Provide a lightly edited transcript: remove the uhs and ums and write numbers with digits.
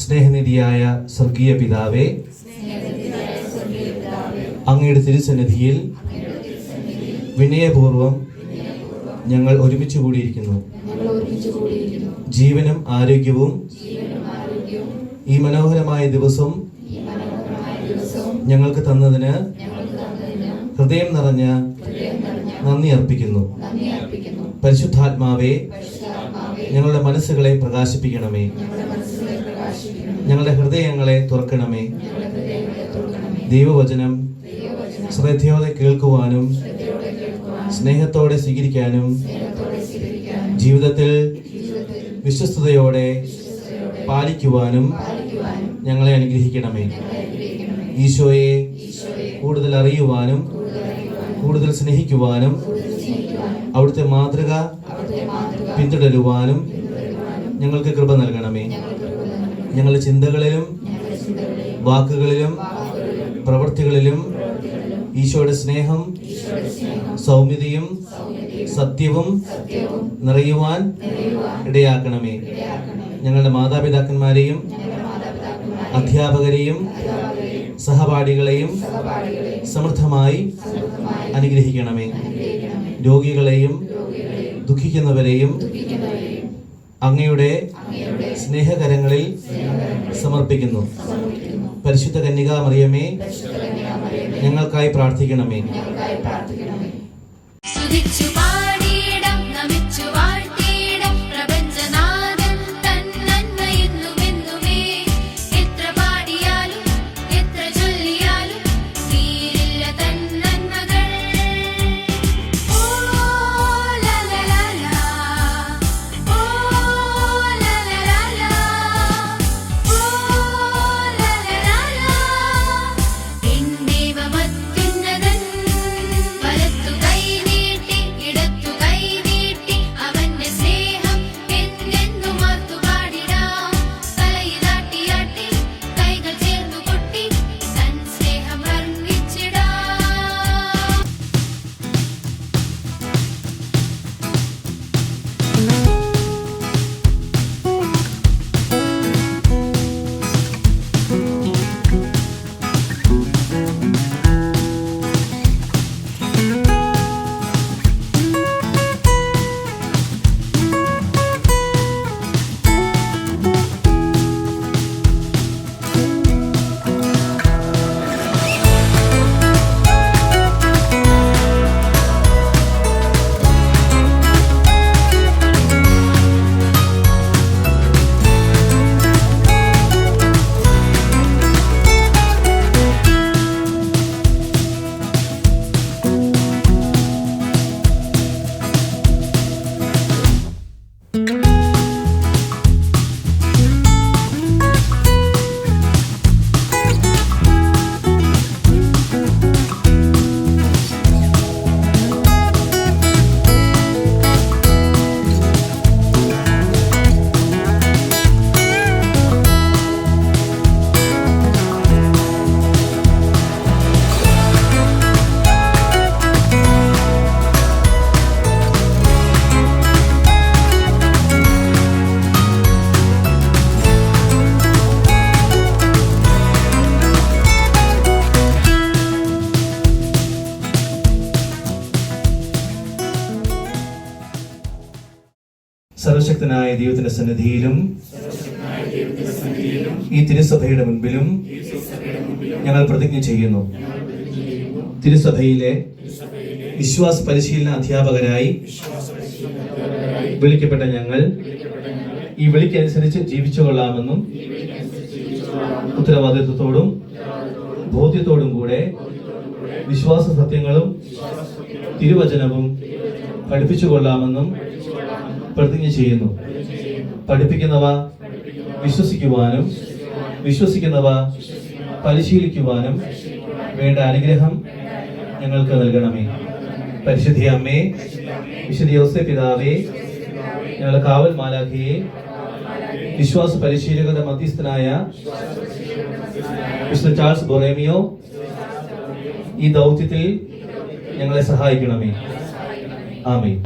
സ്നേഹനിധിയായ സ്വർഗീയ പിതാവേ, അങ്ങയുടെ തിരുസന്നിധിയിൽ വിനയപൂർവം ഞങ്ങൾ ഒരുമിച്ച് കൂടിയിരിക്കുന്നു. ജീവനും ആരോഗ്യവും ഈ മനോഹരമായ ദിവസം ഞങ്ങൾക്ക് തന്നതിന് ഹൃദയം നിറഞ്ഞ നന്ദി അർപ്പിക്കുന്നു. പരിശുദ്ധാത്മാവേ, ഞങ്ങളുടെ മനസ്സുകളെ പ്രകാശിപ്പിക്കണമേ, ഞങ്ങളുടെ ഹൃദയങ്ങളെ തുറക്കണമേ. ദൈവവചനം ശ്രദ്ധയോടെ കേൾക്കുവാനും സ്നേഹത്തോടെ സ്വീകരിക്കാനും ജീവിതത്തിൽ വിശ്വസ്തയോടെ പാലിക്കുവാനും ഞങ്ങളെ അനുഗ്രഹിക്കണമേ. ഈശോയെ കൂടുതൽ അറിയുവാനും കൂടുതൽ സ്നേഹിക്കുവാനും അവിടുത്തെ മാതൃക പിന്തുടരുവാനും ഞങ്ങൾക്ക് കൃപ നൽകണമേ. ഞങ്ങളുടെ ചിന്തകളിലും വാക്കുകളിലും പ്രവൃത്തികളിലും ഈശോയുടെ സ്നേഹം, സൗമ്യതയും സത്യവും നിറയുവാൻ ഇടയാക്കണമേ. ഞങ്ങളുടെ മാതാപിതാക്കന്മാരെയും അധ്യാപകരെയും സഹപാഠികളെയും സമൃദ്ധമായി അനുഗ്രഹിക്കണമേ. രോഗികളെയും ദുഃഖിക്കുന്നവരെയും അങ്ങയുടെ സ്നേഹകരങ്ങളിൽ സമർപ്പിക്കുന്നു. പരിശുദ്ധ കന്യകാമറിയമേ, ഞങ്ങൾക്കായി പ്രാർത്ഥിക്കണമേ. സർവശക്തനായ ദൈവത്തിന്റെ സന്നിധിയിലും ഈ തിരുസഭയുടെ മുൻപിലും ഞങ്ങൾ പ്രതിജ്ഞ ചെയ്യുന്നു. തിരുസഭയിലെ വിശ്വാസ പരിശീലന അധ്യാപകരായി വിളിക്കപ്പെട്ട ഞങ്ങൾ ഈ വിളിക്കനുസരിച്ച് ജീവിച്ചു കൊള്ളാമെന്നും ഉത്തരവാദിത്വത്തോടും ബോധ്യത്തോടും കൂടെ വിശ്വാസ സത്യങ്ങളും തിരുവചനവും പഠിപ്പിച്ചു കൊള്ളാമെന്നും പ്രതിജ്ഞ ചെയ്യുന്നു. പഠിപ്പിക്കുന്നവ വിശ്വസിക്കുവാനും വിശ്വസിക്കുന്നവ പരിശീലിക്കുവാനും വേണ്ട അനുഗ്രഹം ഞങ്ങൾക്ക് നൽകണമേ. പരിശുദ്ധ അമ്മേ, വിശുദ്ധ യോസേപ്പ് പിതാവേ, ഞങ്ങളുടെ കാവൽ മാലാഖയെ, വിശ്വാസ പരിശീലകരുടെ മധ്യസ്ഥനായ വിശുദ്ധ ചാൾസ് ബൊറേമിയോ, ഈ ദൗത്യത്തിൽ ഞങ്ങളെ സഹായിക്കണമേ. ആമേൻ.